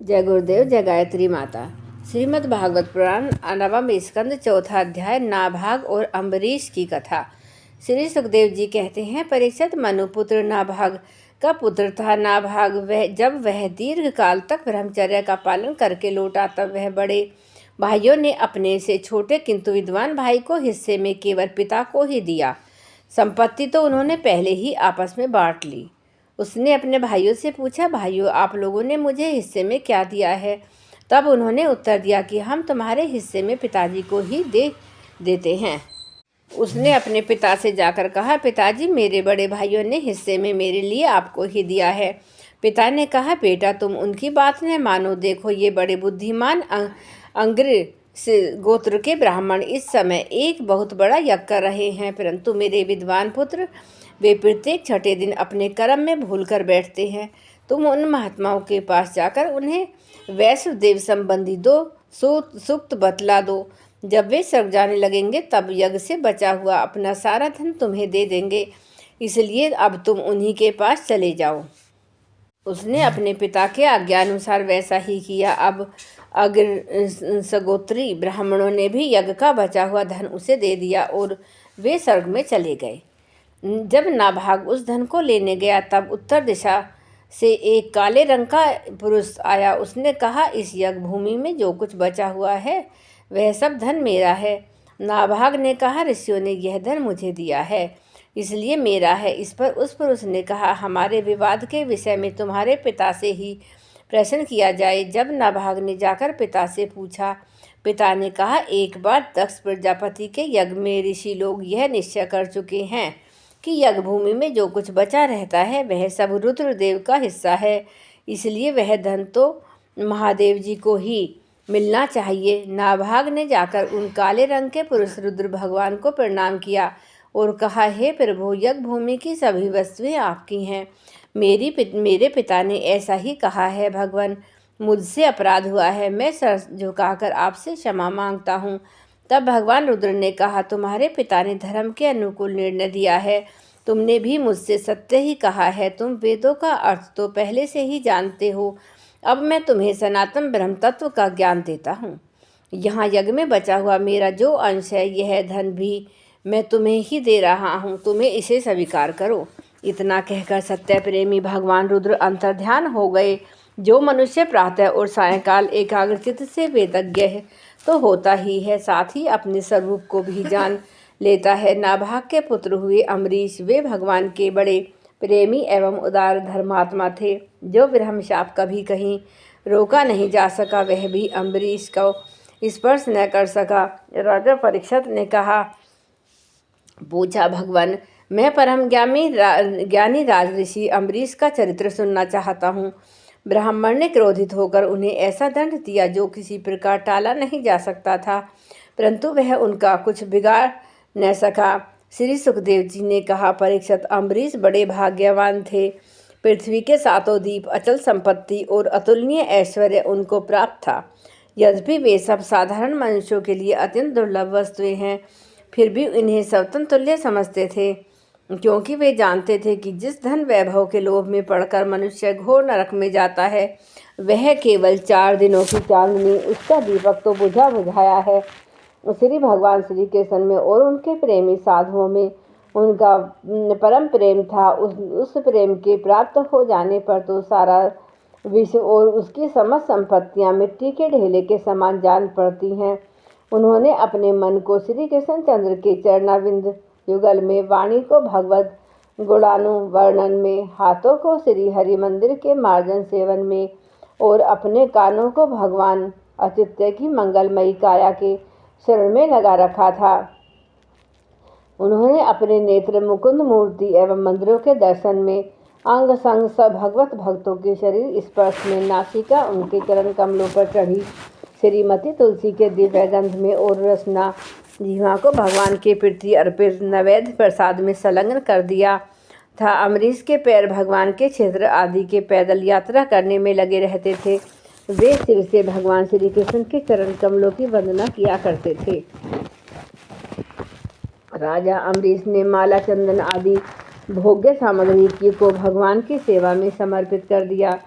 जय गुरुदेव, जय गायत्री माता। श्रीमद् भागवत पुराण नवम स्कंद चौथा अध्याय नाभाग और अम्बरीश की कथा। श्री सुखदेव जी कहते हैं, परीक्षित मनुपुत्र नाभाग का पुत्र था। नाभाग जब वह दीर्घ काल तक ब्रह्मचर्य का पालन करके लौटा, तब वह बड़े भाइयों ने अपने से छोटे किंतु विद्वान भाई को हिस्से में केवल पिता को ही दिया। संपत्ति तो उन्होंने पहले ही आपस में बांट ली। उसने अपने भाइयों से पूछा, भाइयों आप लोगों ने मुझे हिस्से में क्या दिया है? तब उन्होंने उत्तर दिया कि हम तुम्हारे हिस्से में पिताजी को ही दे देते हैं। उसने अपने पिता से जाकर कहा, पिताजी मेरे बड़े भाइयों ने हिस्से में मेरे लिए आपको ही दिया है। पिता ने कहा, बेटा तुम उनकी बात न मानो। देखो ये बड़े बुद्धिमान अंग्र गोत्र के ब्राह्मण इस समय एक बहुत बड़ा यज्ञ कर रहे हैं, परंतु मेरे विद्वान पुत्र वे प्रत्येक छठे दिन अपने कर्म में भूल कर बैठते हैं। तुम उन महात्माओं के पास जाकर उन्हें वैष्णदेव संबंधी दो सूक्त बतला दो। जब वे स्वर्ग जाने लगेंगे तब यज्ञ से बचा हुआ अपना सारा धन तुम्हें दे देंगे, इसलिए अब तुम उन्हीं के पास चले जाओ। उसने अपने पिता के आज्ञानुसार वैसा ही किया। अब अग्रसगोत्री ब्राह्मणों ने भी यज्ञ का बचा हुआ धन उसे दे दिया और वे स्वर्ग में चले गए। जब नाभाग उस धन को लेने गया, तब उत्तर दिशा से एक काले रंग का पुरुष आया। उसने कहा, इस यज्ञ भूमि में जो कुछ बचा हुआ है वह सब धन मेरा है। नाभाग ने कहा, ऋषियों ने यह धन मुझे दिया है इसलिए मेरा है। इस पर उस पुरुष ने कहा, हमारे विवाद के विषय में तुम्हारे पिता से ही प्रश्न किया जाए। जब नाभाग ने जाकर पिता से पूछा, पिता ने कहा, एक बार दक्ष प्रजापति के यज्ञ में ऋषि लोग यह निश्चय कर चुके हैं कि यज्ञ भूमि में जो कुछ बचा रहता है वह सब रुद्रदेव का हिस्सा है, इसलिए वह धन तो महादेव जी को ही मिलना चाहिए। नाभाग ने जाकर उन काले रंग के पुरुष रुद्र भगवान को प्रणाम किया और कहा, हे प्रभु, यज्ञ भूमि की सभी वस्तुएं आपकी हैं। मेरे पिता ने ऐसा ही कहा है। भगवान, मुझसे अपराध हुआ है, मैं सर झुकाकर आपसे क्षमा मांगता हूँ। तब भगवान रुद्र ने कहा, तुम्हारे पिता ने धर्म के अनुकूल निर्णय दिया है। तुमने भी मुझसे सत्य ही कहा है। तुम वेदों का अर्थ तो पहले से ही जानते हो। अब मैं तुम्हें सनातन ब्रह्म तत्व का ज्ञान देता हूँ। यहाँ यज्ञ में बचा हुआ मेरा जो अंश है, यह धन भी मैं तुम्हें ही दे रहा हूँ। तुम्हें इसे स्वीकार करो। इतना कहकर सत्य प्रेमी भगवान रुद्र अंतर्ध्यान हो गए। जो मनुष्य प्रातः और सायंकाल एकाग्रचित्त से वेदज्ञ है तो होता ही है, साथ ही अपने स्वरूप को भी जान लेता है। नाभाग के पुत्र हुए अम्बरीश, वे भगवान के बड़े प्रेमी एवं उदार धर्मात्मा थे। जो ब्रह्मशाप कभी कहीं रोका नहीं जा सका, वह भी अम्बरीश को स्पर्श न कर सका। राजा परीक्षित ने कहा, पूछा, भगवान मैं परम ज्ञानी राजऋषि अम्बरीश का चरित्र सुनना चाहता हूँ। ब्राह्मण ने क्रोधित होकर उन्हें ऐसा दंड दिया जो किसी प्रकार टाला नहीं जा सकता था, परंतु वह उनका कुछ बिगाड़ न सका। श्री सुखदेव जी ने कहा, परीक्षित, अम्बरीश बड़े भाग्यवान थे। पृथ्वी के सातों द्वीप, अचल संपत्ति और अतुलनीय ऐश्वर्य उनको प्राप्त था। यद्यपि वे सब साधारण मनुष्यों के लिए अत्यंत दुर्लभ वस्तुएं हैं, फिर भी इन्हें स्वतंत्र तुल्य समझते थे, क्योंकि वे जानते थे कि जिस धन वैभव के लोभ में पड़कर मनुष्य घोर नरक में जाता है, वह केवल 4 दिनों की चांदनी, उसका दीपक तो बुझाया है। श्री भगवान श्री कृष्ण में और उनके प्रेमी साधुओं में उनका परम प्रेम था। उस प्रेम के प्राप्त हो जाने पर तो सारा विश्व और उसकी समस्त संपत्तियां मिट्टी के ढेले के समान जान पड़ती हैं। उन्होंने अपने मन को श्री कृष्ण चंद्र के चरणाविंद युगल में, वाणी को भगवत गुणानुवर्णन में, हाथों को श्री हरि मंदिर के मार्जन सेवन में और अपने कानों को भगवान अच्युत की मंगलमयी काया के शरण में लगा रखा था। उन्होंने अपने नेत्र मुकुंद मूर्ति एवं मंदिरों के दर्शन में, अंग संग सब भगवत भक्तों के शरीर स्पर्श में, नासिका उनके चरण कमलों पर चढ़ी श्रीमती तुलसी के दिव्य गंध में और रसना जीवा को भगवान के प्रति अर्पित नैवेद्य प्रसाद में संलग्न कर दिया था। अम्बरीश के पैर भगवान के क्षेत्र आदि के पैदल यात्रा करने में लगे रहते थे। वे सिर से भगवान श्री कृष्ण के चरण कमलों की वंदना किया करते थे। राजा अम्बरीश ने माला, चंदन आदि भोग्य सामग्री को भगवान की सेवा में समर्पित कर दिया।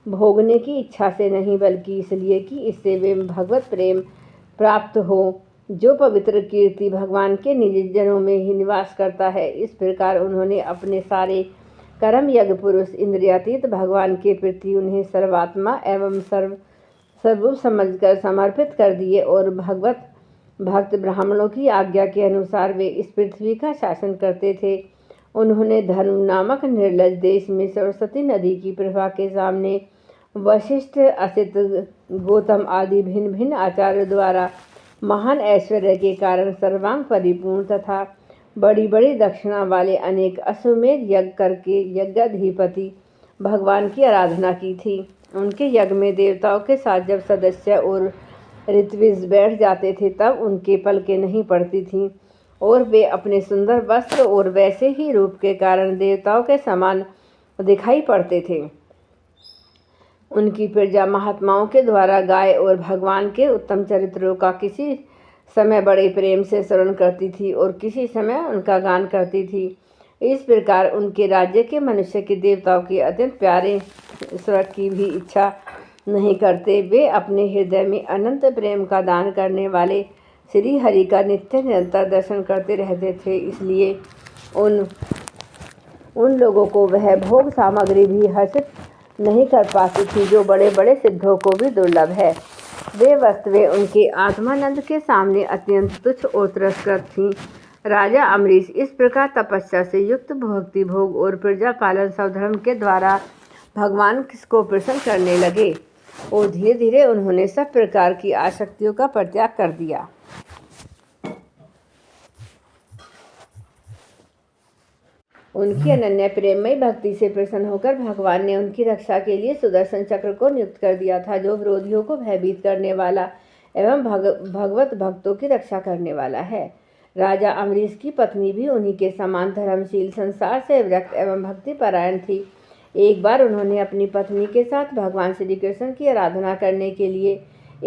भोगने की इच्छा से नहीं, बल्कि इसलिए कि इससे वे भगवत प्रेम प्राप्त हो, जो पवित्र कीर्ति भगवान के निज जनों में ही निवास करता है। इस प्रकार उन्होंने अपने सारे कर्म यज्ञ पुरुष इंद्रियातीत भगवान के प्रति उन्हें सर्वात्मा एवं सर्वभूत समझकर समर्पित कर दिए और भगवत भक्त ब्राह्मणों की आज्ञा के अनुसार वे इस पृथ्वी का शासन करते थे। उन्होंने धर्म नामक निर्लज देश में सरस्वती नदी की प्रभा के सामने वशिष्ठ, असित, गौतम आदि भिन्न भिन्न आचार्यों द्वारा महान ऐश्वर्य के कारण सर्वांग परिपूर्ण तथा बड़ी बड़ी दक्षिणा वाले अनेक अश्वमेध यज्ञ करके यज्ञाधिपति भगवान की आराधना की थी। उनके यज्ञ में देवताओं के साथ जब सदस्य और ऋत्विज बैठ जाते थे तब उनके पलकें नहीं पड़ती थीं और वे अपने सुंदर वस्त्र और वैसे ही रूप के कारण देवताओं के समान दिखाई पड़ते थे। उनकी प्रजा महात्माओं के द्वारा गाय और भगवान के उत्तम चरित्रों का किसी समय बड़े प्रेम से स्मरण करती थी और किसी समय उनका गान करती थी। इस प्रकार उनके राज्य के मनुष्य के देवताओं के अत्यंत प्यारे स्वर्ग की भी इच्छा नहीं करते। वे अपने हृदय में अनंत प्रेम का दान करने वाले श्री हरि का नित्य निरंतर दर्शन करते रहते थे। इसलिए उन लोगों को वह भोग सामग्री भी हर्षित नहीं कर पाती थी जो बड़े बड़े सिद्धों को भी दुर्लभ है। वे वस्तुएं उनके आत्मानंद के सामने अत्यंत तुच्छ और तिरस्कृत थीं। राजा अम्बरीश इस प्रकार तपस्या से युक्त भक्ति भोग और प्रजा पालन स्वधर्म के द्वारा भगवान को प्रसन्न करने लगे और धीरे धीरे उन्होंने सब प्रकार की आसक्तियों का परित्याग कर दिया। उनकी अनन्य प्रेममयी भक्ति से प्रसन्न होकर भगवान ने उनकी रक्षा के लिए सुदर्शन चक्र को नियुक्त कर दिया था, जो विरोधियों को भयभीत करने वाला एवं भगवत भक्तों की रक्षा करने वाला है। राजा अम्बरीश की पत्नी भी उन्हीं के समान धर्मशील, संसार से विरक्त एवं भक्ति परायण थी। एक बार उन्होंने अपनी पत्नी के साथ भगवान श्री कृष्ण की आराधना करने के लिए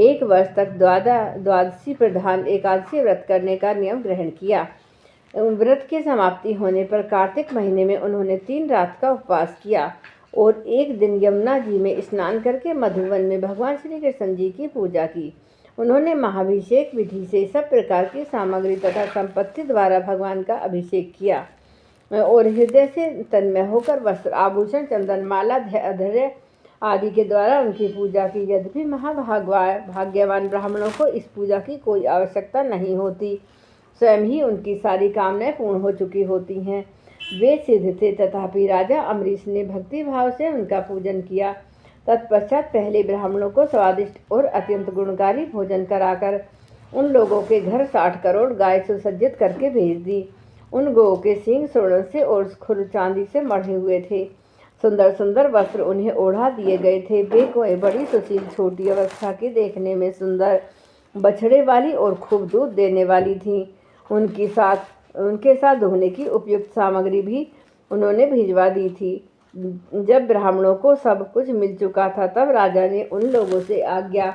1 वर्ष तक द्वादशी प्रधान एकादशी व्रत करने का नियम ग्रहण किया। व्रत की समाप्ति होने पर कार्तिक महीने में उन्होंने 3 रात का उपवास किया और एक दिन यमुना जी में स्नान करके मधुवन में भगवान श्री कृष्ण जी की पूजा की। उन्होंने महाभिषेक विधि से सब प्रकार की सामग्री तथा संपत्ति द्वारा भगवान का अभिषेक किया और हृदय से तन्मय होकर वस्त्र, आभूषण, चंदन, माला, धैर्य आदि के द्वारा उनकी पूजा की। यद्यपि भाग्यवान ब्राह्मणों को इस पूजा की कोई आवश्यकता नहीं होती, स्वयं ही उनकी सारी कामनाएं पूर्ण हो चुकी होती हैं, वे सिद्ध थे। तथापि राजा अम्बरीश ने भक्ति भाव से उनका पूजन किया। तत्पश्चात पहले ब्राह्मणों को स्वादिष्ट और अत्यंत गुणकारी भोजन कराकर उन लोगों के घर 60 करोड़ गाय सुसज्जित करके भेज दी। उन गौओं के सींग स्वर्ण से और खुर चांदी से मढ़े हुए थे। सुंदर सुंदर वस्त्र उन्हें ओढ़ा दिए गए थे। वे गौएं बड़ी सुशील, छोटी अवस्था की, देखने में सुंदर, बछड़े वाली और खूब दूध देने वाली थीं। उनके साथ धोने की उपयुक्त सामग्री भी उन्होंने भिजवा दी थी। जब ब्राह्मणों को सब कुछ मिल चुका था तब राजा ने उन लोगों से आज्ञा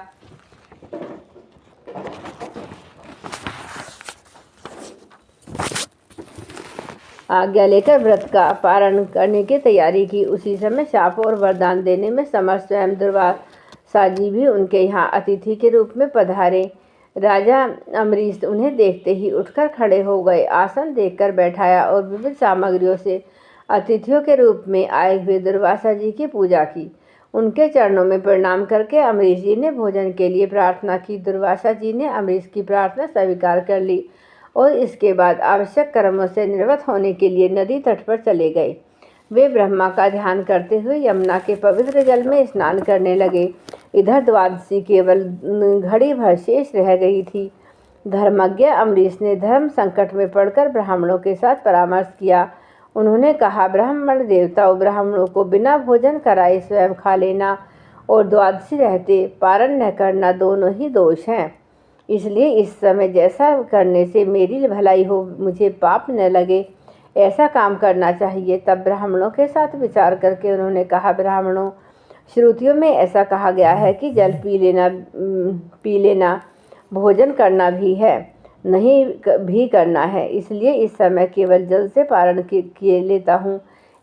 लेकर व्रत का पारण करने की तैयारी की। उसी समय शाप और वरदान देने में समर्थ स्वयं दुर्वासा जी भी उनके यहाँ अतिथि के रूप में पधारे। राजा अम्बरीश उन्हें देखते ही उठकर खड़े हो गए, आसन देखकर बैठाया और विविध सामग्रियों से अतिथियों के रूप में आए हुए दुर्वासा जी की पूजा की। उनके चरणों में प्रणाम करके अम्बरीश जी ने भोजन के लिए प्रार्थना की। दुर्वासा जी ने अम्बरीश की प्रार्थना स्वीकार कर ली और इसके बाद आवश्यक कर्मों से निवृत्त होने के लिए नदी तट पर चले गए। वे ब्रह्मा का ध्यान करते हुए यमुना के पवित्र जल में स्नान करने लगे। इधर द्वादशी केवल घड़ी भर शेष रह गई थी। धर्मज्ञ अम्बरीश ने धर्म संकट में पड़कर ब्राह्मणों के साथ परामर्श किया। उन्होंने कहा, ब्राह्मण देवताओं, ब्राह्मणों को बिना भोजन कराए स्वयं खा लेना और द्वादशी रहते पारण न करना दोनों ही दोष हैं। इसलिए इस समय जैसा करने से मेरी भलाई हो, मुझे पाप न लगे, ऐसा काम करना चाहिए। तब ब्राह्मणों के साथ विचार करके उन्होंने कहा, ब्राह्मणों, श्रुतियों में ऐसा कहा गया है कि जल पी लेना भोजन करना भी है, नहीं भी करना है। इसलिए इस समय केवल जल से पारण किए लेता हूँ।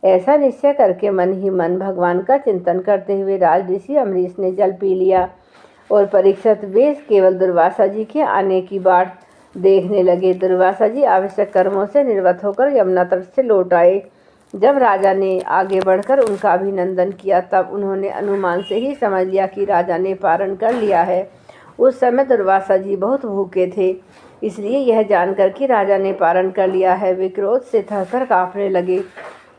ऐसा निश्चय करके मन ही मन भगवान का चिंतन करते हुए राज ऋषि अम्बरीश ने जल पी लिया और परीक्षित वे केवल दुर्वासा जी के आने की बाट देखने लगे। दुर्वासा जी आवश्यक कर्मों से निवृत्त होकर यमुना तट से लौट आए। जब राजा ने आगे बढ़कर उनका अभिनंदन किया तब उन्होंने अनुमान से ही समझ लिया कि राजा ने पारण कर लिया है। उस समय दुर्वासा जी बहुत भूखे थे, इसलिए यह जानकर कि राजा ने पारण कर लिया है वे क्रोध से थरथर काँपने लगे।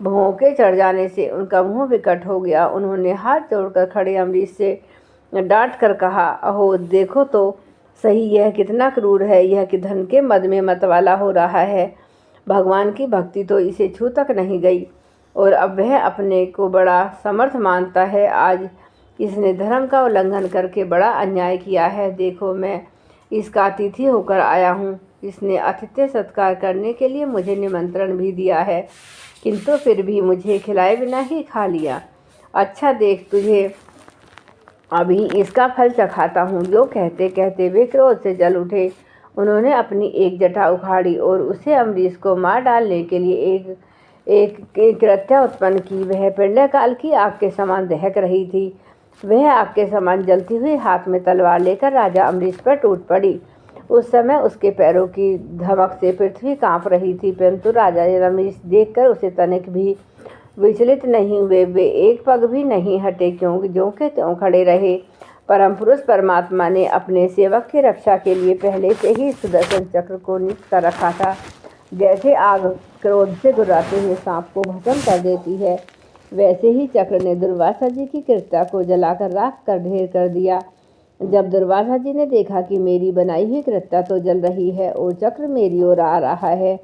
भौं के चढ़ जाने से उनका मुंह विकट हो गया। उन्होंने हाथ जोड़कर खड़े अम्बरीश से डांट कर कहा, अहो देखो तो सही यह कितना क्रूर है, यह कि धन के मद में मतवाला हो रहा है। भगवान की भक्ति तो इसे छू तक नहीं गई और अब वह अपने को बड़ा समर्थ मानता है। आज इसने धर्म का उल्लंघन करके बड़ा अन्याय किया है। देखो मैं इसका अतिथि होकर आया हूँ। इसने आतिथ्य सत्कार करने के लिए मुझे निमंत्रण भी दिया है, किंतु फिर भी मुझे खिलाए बिना ही खा लिया। अच्छा देख, तुझे अभी इसका फल चखाता हूँ। जो कहते कहते वे क्रोध से जल उठे। उन्होंने अपनी एक जटा उखाड़ी और उसे अम्बरीश को मार डालने के लिए एक कृत्या उत्पन्न की। वह प्रलयकाल की आग के समान दहक रही थी। वह आग के समान जलती हुई हाथ में तलवार लेकर राजा अम्बरीश पर टूट पड़ी। उस समय उसके पैरों की धमक से पृथ्वी कांप रही थी, परंतु राजा अम्बरीश देखकर उसे तनिक भी विचलित नहीं हुए। वे एक पग भी नहीं हटे, क्योंकि ज्यों के त्यों खड़े रहे। परम पुरुष परमात्मा ने अपने सेवक की रक्षा के लिए पहले से ही सुदर्शन चक्र को नियुक्त कर रखा था। जैसे आग क्रोध से गुर्राते हुए सांप को भस्म कर देती है, वैसे ही चक्र ने दुर्वासा जी की कृत्या को जलाकर राख कर ढेर कर दिया। जब दुर्वासा जी ने देखा कि मेरी बनाई हुई कृत्या तो जल रही है और चक्र मेरी ओर आ रहा है,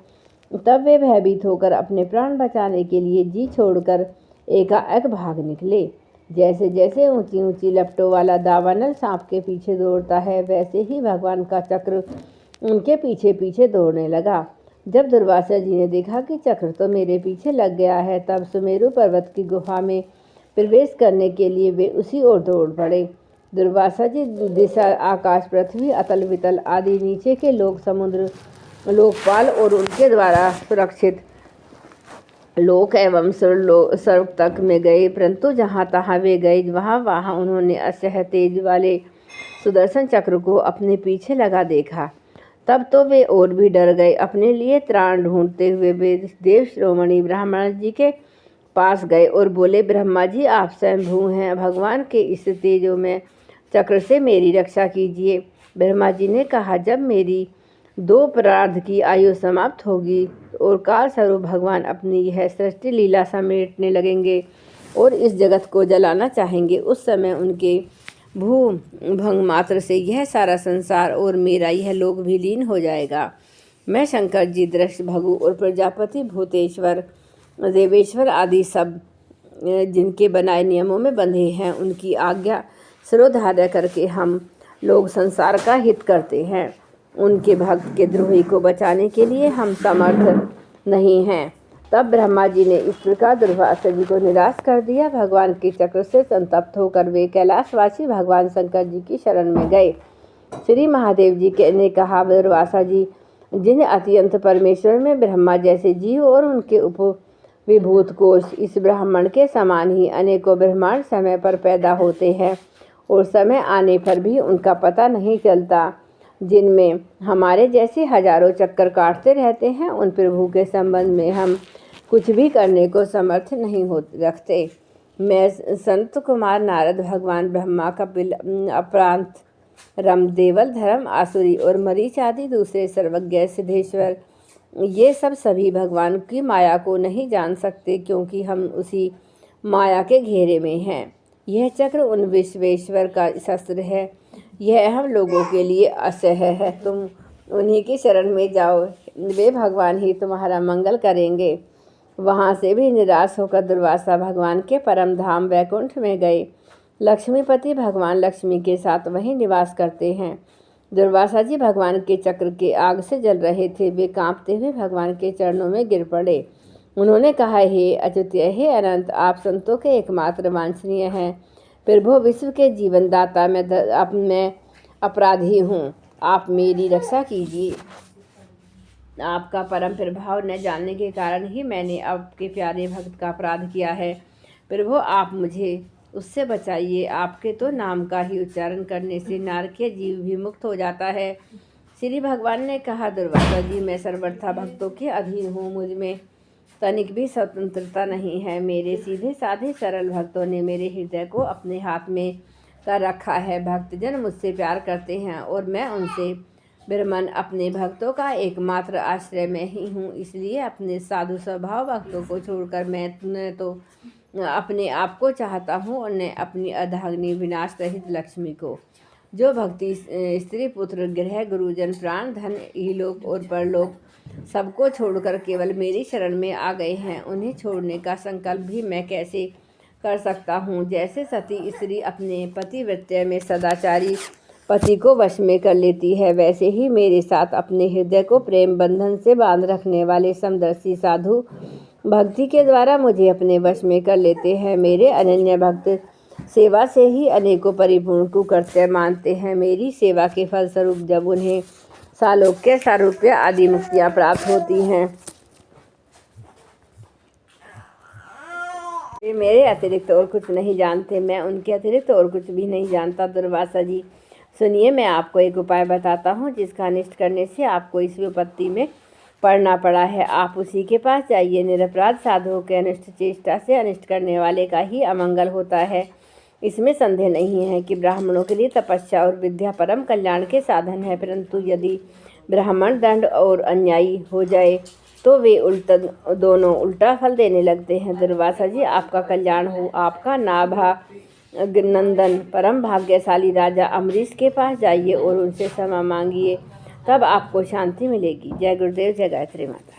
तब वे भयभीत होकर अपने प्राण बचाने के लिए जी छोड़कर एकाएक भाग निकले। जैसे जैसे ऊंची ऊंची लपटों वाला दावानल सांप के पीछे दौड़ता है, वैसे ही भगवान का चक्र उनके पीछे पीछे दौड़ने लगा। जब दुर्वासा जी ने देखा कि चक्र तो मेरे पीछे लग गया है, तब सुमेरु पर्वत की गुफा में प्रवेश करने के लिए वे उसी ओर दौड़ पड़े। दुर्वासा जी दिशा, आकाश, पृथ्वी, अतल वितल आदि नीचे के लोक, समुद्र, लोकपाल और उनके द्वारा सुरक्षित लोक एवं स्वर्ग तक में गए, परंतु जहाँ तहाँ वे गए वहाँ वहाँ उन्होंने असह्य तेज वाले सुदर्शन चक्र को अपने पीछे लगा देखा। तब तो वे और भी डर गए। अपने लिए त्राण ढूंढते हुए वे देव श्रोमणी ब्राह्मण जी के पास गए और बोले, ब्रह्मा जी आप स्वयंभू हैं, भगवान के इस तेजो में चक्र से मेरी रक्षा कीजिए। ब्रह्मा जी ने कहा, जब मेरी 2 प्रार्ध की आयु समाप्त होगी और काल स्वरूप भगवान अपनी यह सृष्टि लीला समेटने लगेंगे और इस जगत को जलाना चाहेंगे, उस समय उनके भू भंग मात्र से यह सारा संसार और मेरा यह लोक भी लीन हो जाएगा। मैं शंकर जी, दृष्ट, भगु और प्रजापति, भूतेश्वर, देवेश्वर आदि सब जिनके बनाए नियमों में बंधे हैं, उनकी आज्ञा शिरोधार्य करके हम लोग संसार का हित करते हैं। उनके भक्त के द्रोही को बचाने के लिए हम समर्थ नहीं हैं। तब ब्रह्मा जी ने इस प्रकार दुर्वासा जी को निराश कर दिया। भगवान के चक्र से संतप्त होकर वे कैलाशवासी भगवान शंकर जी की शरण में गए। श्री महादेव जी ने कहा, दुर्वासा जी, जिन अत्यंत परमेश्वर में ब्रह्मा जैसे जीव और उनके उपविभूत कोश इस ब्राह्मण के समान ही अनेकों ब्रह्मांड समय पर पैदा होते हैं और समय आने पर भी उनका पता नहीं चलता, जिनमें हमारे जैसे हजारों चक्कर काटते रहते हैं, उन प्रभु के संबंध में हम कुछ भी करने को समर्थ नहीं रखते। मैं संत कुमार, नारद, भगवान ब्रह्मा, कपिल, अपरांत, रम, देवल, धर्म, आसुरी और मरीच आदि दूसरे सर्वज्ञ सिद्धेश्वर, ये सब सभी भगवान की माया को नहीं जान सकते, क्योंकि हम उसी माया के घेरे में हैं। यह चक्र उन विश्वेश्वर का शस्त्र है, यह हम लोगों के लिए असह्य है। तुम उन्हीं की शरण में जाओ, वे भगवान ही तुम्हारा मंगल करेंगे। वहाँ से भी निराश होकर दुर्वासा भगवान के परम धाम वैकुंठ में गए। लक्ष्मीपति भगवान लक्ष्मी के साथ वहीं निवास करते हैं। दुर्वासा जी भगवान के चक्र के आग से जल रहे थे। वे कांपते हुए भगवान के चरणों में गिर पड़े। उन्होंने कहा, हे अच्युत्य, हे अनंत, आप संतों के एकमात्र वांछनीय हैं। प्रभु विश्व के जीवन दाता, मैं अपराधी हूँ, आप मेरी रक्षा कीजिए। आपका परम प्रभाव न जानने के कारण ही मैंने आपके प्यारे भक्त का अपराध किया है। प्रभु आप मुझे उससे बचाइए। आपके तो नाम का ही उच्चारण करने से नारकीय जीव भी मुक्त हो जाता है। श्री भगवान ने कहा, दुर्वासा जी, मैं सर्वथा भक्तों के अधीन हूँ। मुझ में तनिक भी स्वतंत्रता नहीं है। मेरे सीधे साधे सरल भक्तों ने मेरे हृदय को अपने हाथ में कर रखा है। भक्तजन मुझसे प्यार करते हैं और मैं उनसे ब्रह्मन अपने भक्तों का एकमात्र आश्रय में ही हूँ। इसलिए अपने साधु स्वभाव भक्तों को छोड़कर मैं न तो अपने आप को चाहता हूँ और न अपनी अर्धांगिनी विनाश रहित लक्ष्मी को। जो भक्ति स्त्री पुत्र गृह गुरुजन प्राण धन इहलोक और परलोक सबको छोड़कर केवल मेरी शरण में आ गए हैं, उन्हें छोड़ने का संकल्प भी मैं कैसे कर सकता हूँ। जैसे सती स्त्री अपने पतिव्रत्य में सदाचारी पति को वश में कर लेती है, वैसे ही मेरे साथ अपने हृदय को प्रेम बंधन से बांध रखने वाले समदर्शी साधु भक्ति के द्वारा मुझे अपने वश में कर लेते हैं। मेरे अनन्य भक्त सेवा से ही अनेकों परिपूर्ण कुकृत्य मानते हैं। मेरी सेवा के फलस्वरूप जब उन्हें सालोक्य सारूप्य आदि मुक्तियाँ प्राप्त होती हैं, वे मेरे अतिरिक्त और कुछ नहीं जानते। मैं उनके अतिरिक्त और कुछ भी नहीं जानता। दुर्वासा जी सुनिए, मैं आपको एक उपाय बताता हूँ जिसका अनिष्ट करने से आपको इस विपत्ति में पड़ना पड़ा है। आप उसी के पास जाइए। निरपराध साधुओं के अनिष्ट चेष्टा से अनिष्ट करने वाले का ही अमंगल होता है। इसमें संदेह नहीं है कि ब्राह्मणों के लिए तपस्या और विद्या परम कल्याण के साधन है, परंतु यदि ब्राह्मण दंड और अन्यायी हो जाए तो वे दोनों उल्टा फल देने लगते हैं। दुर्वासा जी आपका कल्याण हो। आपका नाभा नंदन परम भाग्यशाली राजा अम्बरीश के पास जाइए और उनसे क्षमा मांगिए, तब आपको शांति मिलेगी। जय गुरुदेव, जय गायत्री माता।